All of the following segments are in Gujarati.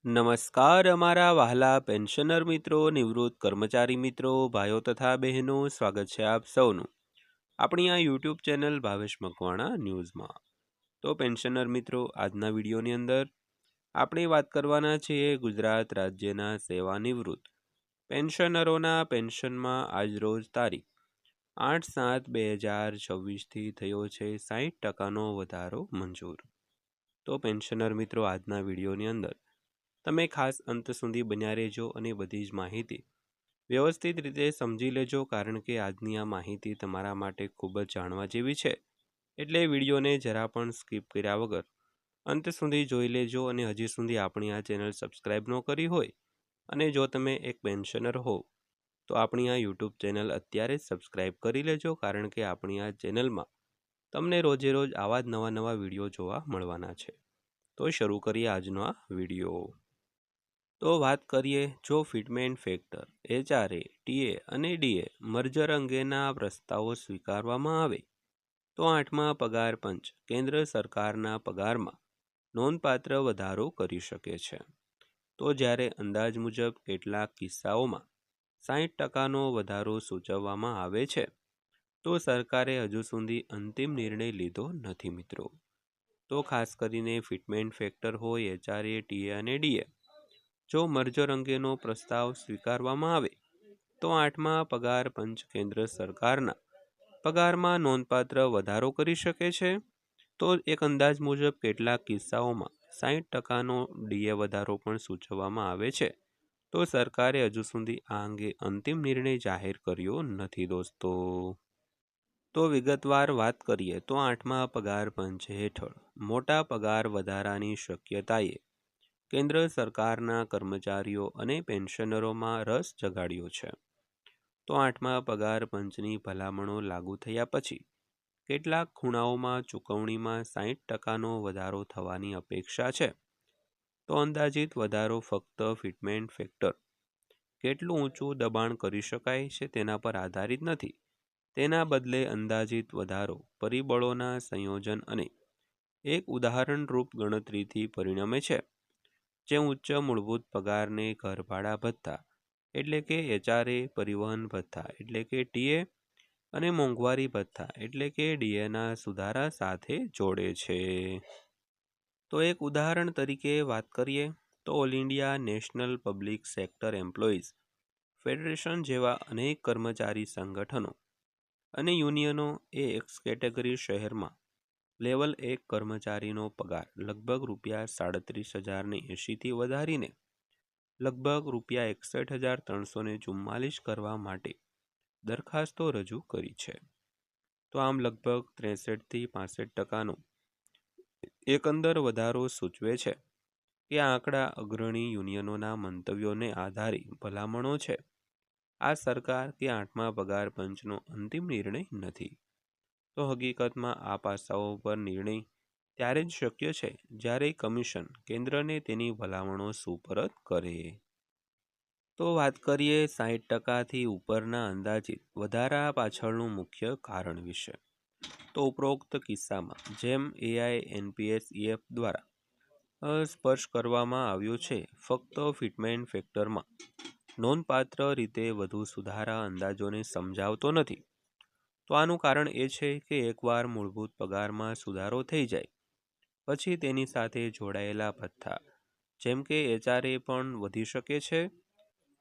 નમસ્કાર અમારા વહાલા પેન્શનર મિત્રો, નિવૃત્ત કર્મચારી મિત્રો, ભાઈઓ તથા બહેનો, સ્વાગત છે આપ સૌનું આપણી આ યુટ્યુબ ચેનલ ભાવેશ મકવાણા ન્યૂઝમાં। તો પેન્શનર મિત્રો, આજના વિડીયોની અંદર આપણે વાત કરવાના છીએ ગુજરાત રાજ્યના સેવાનિવૃત્ત પેન્શનરોના પેન્શનમાં આજરોજ તારીખ 8/7/2026થી થયો છે 60% વધારો મંજૂર। તો પેન્શનર મિત્રો, આજના વિડીયોની અંદર તમે ખાસ અંત સુધી બન્યા રહેજો અને બધી જ માહિતી વ્યવસ્થિત રીતે સમજી લેજો, કારણ કે આજની આ માહિતી તમારા માટે ખૂબ જ જાણવા જેવી છે। એટલે વિડીયોને જરા પણ સ્કીપ કર્યા વગર અંત સુધી જોઈ લેજો। અને હજી સુધી આપણી આ ચેનલ સબસ્ક્રાઈબ ન કરી હોય અને જો તમે એક પેન્શનર હો તો આપણી આ યુટ્યુબ ચેનલ અત્યારે જ સબસ્ક્રાઈબ કરી લેજો, કારણ કે આપણી આ ચેનલમાં તમને રોજે રોજ આવા જ નવા વિડીયો જોવા મળવાના છે। તો શરૂ કરીએ આજનો આ વિડીયો। તો વાત કરીએ, જો ફિટમેન્ટ ફેક્ટર, HRA, TA અને DA મર્જર અંગેના પ્રસ્તાવો સ્વીકારવામાં આવે તો 8મા પગાર પંચ કેન્દ્ર સરકારના પગારમાં નોંધપાત્ર વધારો કરી શકે છે। તો જ્યારે અંદાજ મુજબ કેટલાક કિસ્સાઓમાં 60%નો વધારો સૂચવવામાં આવે છે, તો સરકારે હજુ સુધી અંતિમ નિર્ણય લીધો નથી મિત્રો। તો ખાસ કરીને ફિટમેન્ટ ફેક્ટર હોય, HRA, TA અને DA જો મર્જર અંગેનો પ્રસ્તાવ સ્વીકારવામાં આવે તો 8મા પગાર પંચ કેન્દ્ર સરકારના પગારમાં નોંધપાત્ર વધારો કરી શકે છે। તો એક અંદાજ મુજબ કેટલાક કિસ્સાઓમાં 60%નો DA વધારો પણ સૂચવવામાં આવે છે, તો સરકારે હજુ સુધી આ અંગે અંતિમ નિર્ણય જાહેર કર્યો નથી દોસ્તો। તો વિગતવાર વાત કરીએ તો 8મા પગાર પંચ હેઠળ મોટા પગાર વધારાની શક્યતાએ કેન્દ્ર સરકારના કર્મચારીઓ અને પેન્શનરોમાં રસ જગાડ્યો છે। તો 8મા પગાર પંચની ભલામણો લાગુ થયા પછી કેટલાક ખૂણાઓમાં ચૂકવણીમાં 60%નો વધારો થવાની અપેક્ષા છે। તો અંદાજિત વધારો ફક્ત ફિટમેન્ટ ફેક્ટર કેટલું ઊંચું દબાણ કરી શકાય છે તેના પર આધારિત નથી, તેના બદલે અંદાજિત વધારો પરિબળોના સંયોજન અને એક ઉદાહરણરૂપ ગણતરીથી પરિણમે છે, જે ઉચ્ચ મૂળભૂત પગારને ઘરભાડા ભથ્થા એટલે કે HRA, પરિવહન ભથ્થા એટલે કે TA અને મોંઘવારી ભથ્થા એટલે કે DAના સુધારા સાથે જોડે છે। તો એક ઉદાહરણ તરીકે વાત કરીએ તો all India national public sector employees federation જેવા અનેક કર્મચારી સંગઠનો અને યુનિયનો એ એક્સ કેટેગરી શહેરમાં લેવલ 1 કર્મચારીનો પગાર લગભગ ₹37,080થી વધારીને લગભગ ₹61,344 કરવા માટે દરખાસ્તો રજૂ કરી છે। તો આમ લગભગ 63થી 65%નો એકંદર વધારો સૂચવે છે કે આંકડા અગ્રણી યુનિયનોના મંતવ્યોને આધારે ભલામણો છે। આ સરકાર કે 8મા પગાર પંચનો અંતિમ નિર્ણય નથી। તો હકીકતમાં આ પાસાઓ પર નિર્ણય ત્યારે જ શક્ય છે જ્યારે કમિશન કેન્દ્રને તેની ભલામણો સુપરત કરે। તો વાત કરીએ 60%થી ઉપરના અંદાજિત વધારા પાછળનું મુખ્ય કારણ વિશે। તો ઉપરોક્ત કિસ્સામાં જેમ AINPSEF દ્વારા સ્પર્શ કરવામાં આવ્યો છે, ફક્ત ફિટમેન્ટ ફેક્ટરમાં નોંધપાત્ર રીતે વધુ સુધારા અંદાજોને સમજાવતો નથી। તો આનું કારણ એ છે કે એકવાર મૂળભૂત પગારમાં સુધારો થઈ જાય પછી તેની સાથે જોડાયેલા ભથ્થા જેમ કે HRA પણ વધી શકે છે।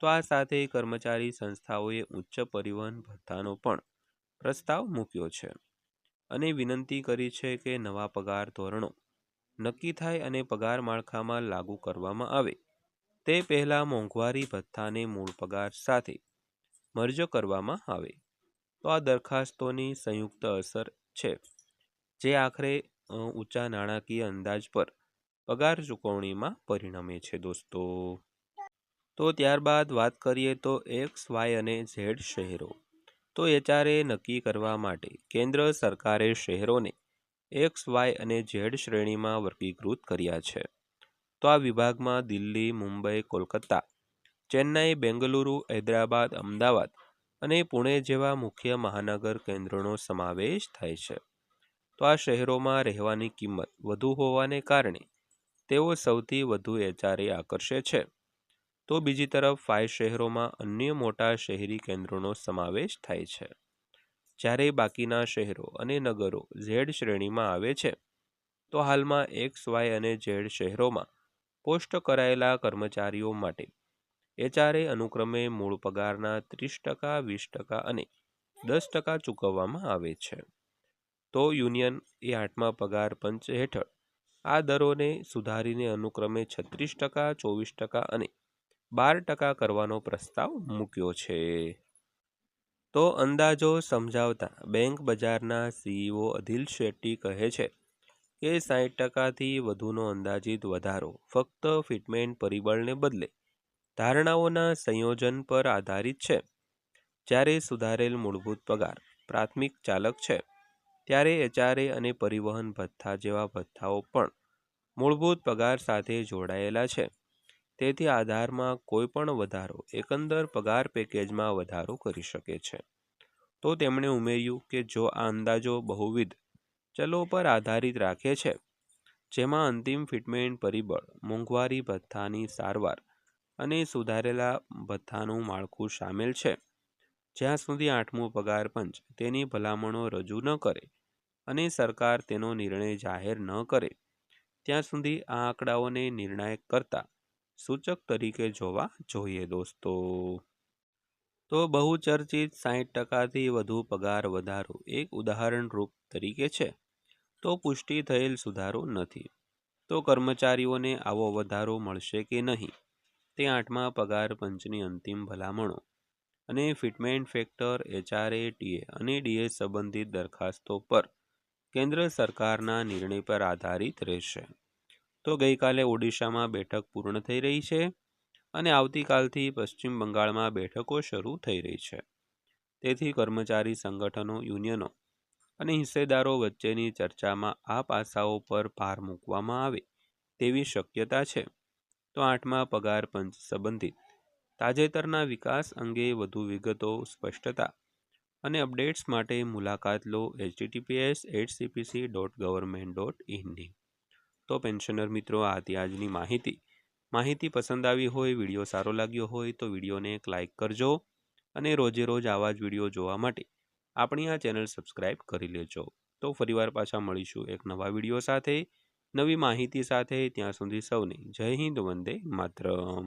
તો આ સાથે કર્મચારી સંસ્થાઓએ ઉચ્ચ પરિવહન ભથ્થાનો પણ પ્રસ્તાવ મૂક્યો છે અને વિનંતી કરી છે કે નવા પગાર ધોરણો નક્કી થાય અને પગાર માળખામાં લાગુ કરવામાં આવે તે પહેલાં મોંઘવારી ભથ્થાને મૂળ પગાર સાથે મર્જ કરવામાં આવે। તો આ દરખાસ્તોની સંયુક્ત અસર છે જે આખરે ઊંચા નાણાકીય અંદાજ પર પગાર ચૂકવણીમાં પરિણમે છે દોસ્તો। તો ત્યારબાદ વાત કરીએ તો X, Y અને Z શહેરો। તો HRA નક્કી કરવા માટે કેન્દ્ર સરકારે શહેરોને X, Y અને Z શ્રેણીમાં વર્ગીકૃત કર્યા છે। તો આ વિભાગમાં દિલ્હી, મુંબઈ, કોલકાતા, ચેન્નાઈ, બેંગલુરુ, હૈદરાબાદ, અમદાવાદ અને પુણે જેવા મુખ્ય મહાનગર કેન્દ્રોનો સમાવેશ થાય છે। તો આ શહેરોમાં રહેવાની કિંમત વધુ હોવાને કારણે તેઓ સૌથી વધુ HRA આકર્ષે છે. તો બીજી તરફ 5 શહેરોમાં અન્ય મોટા શહેરી કેન્દ્રોનો સમાવેશ થાય છે. જ્યારે બાકીના શહેરો અને નગરો Z શ્રેણીમાં આવે છે, તો હાલમાં X, Y અને Z શહેરોમાં પોસ્ટ કરાયેલા કર્મચારીઓ માટે HRA અનુક્રમે મૂળ પગારના 30%, 20% અને 10% ચૂકવવામાં આવે છે. તો યુનિયન એ 8મા પગાર પંચ હેઠળ આ દરોને સુધારીને અનુક્રમે 36%, 24% અને 12% કરવાનો પ્રસ્તાવ મૂક્યો છે. તો અંદાજો સમજાવતા બેંક બજારના CEO અધિલ શેટ્ટી કહે છે કે 60%થી વધુનો અંદાજિત વધારો ફક્ત ફિટમેન્ટ પરિબળને બદલે ધારણાઓના સંયોજન પર આધારિત છે. જ્યારે સુધારેલ મૂળભૂત પગાર પ્રાથમિક ચાલક છે, ત્યારે HRA અને પરિવહન ભથ્થા જેવા ભથ્થાઓ પણ મૂળભૂત પગાર સાથે જોડાયેલા છે. તેથી આધારમાં કોઈ પણ વધારો એકંદર પગાર પેકેજમાં વધારો કરી શકે છે. તો તેમણે ઉમેર્યું કે જો આ અંદાજો બહુવિધ ચલો પર આધારિત રાખે છે, જેમાં અંતિમ ફિટમેન્ટ પરિબળ, મોંઘવારી ભથ્થાની સારવાર અને સુધારેલા ભથ્થાનું માળખું સામેલ છે, જ્યાં સુધી 8મું પગાર પંચ તેની ભલામણો રજૂ ન કરે અને સરકાર તેનો નિર્ણય જાહેર ન કરે, ત્યાં સુધી આ આંકડાઓને નિર્ણાયક કરતા સૂચક તરીકે જોવા જોઈએ. દોસ્તો, તો બહુચર્ચિત 60%થી વધુ પગાર વધારો એક ઉદાહરણરૂપ તરીકે છે, તો પુષ્ટિ થયેલ સુધારો નથી. તો કર્મચારીઓને આવો વધારો મળશે કે નહીં, તે 8મા પગાર પંચની અંતિમ ભલામણો અને ફિટમેન્ટ ફેક્ટર, HRA, TA અને DS સંબંધિત દરખાસ્તો પર કેન્દ્ર સરકારના નિર્ણય પર આધારિત રહેશે. તો ગઈકાલે ઓડિશામાં બેઠક પૂર્ણ થઈ રહી છે અને આવતીકાલથી પશ્ચિમ બંગાળમાં બેઠકો શરૂ થઈ રહી છે. તેથી કર્મચારી સંગઠનો, યુનિયનો અને હિસ્સેદારો વચ્ચેની ચર્ચામાં આ પાસાઓ પર ભાર મૂકવામાં આવે તેવી શક્યતા છે. તો 8મા પગાર પંચ સંબંધિત તાજેતરના વિકાસ અંગે વધુ વિગતો, સ્પષ્ટતા અને અપડેટ્સ માટે મુલાકાત લો https://cpc.government.in ની. તો પેન્શનર મિત્રો, આ હતી આજની માહિતી પસંદ આવી હોય, વિડીયો સારો લાગ્યો હોય તો વિડીયોને એક લાઇક કરજો અને રોજે રોજ આવા જ વિડીયો જોવા માટે આપણી આ ચેનલ સબસ્ક્રાઈબ કરી લેજો. તો ફરીવાર પાછા મળીશું એક નવા વિડીયો સાથે, નવી માહિતી સાથે. ત્યાં સુધી સૌને જય હિન્દ, વંદે માતરમ.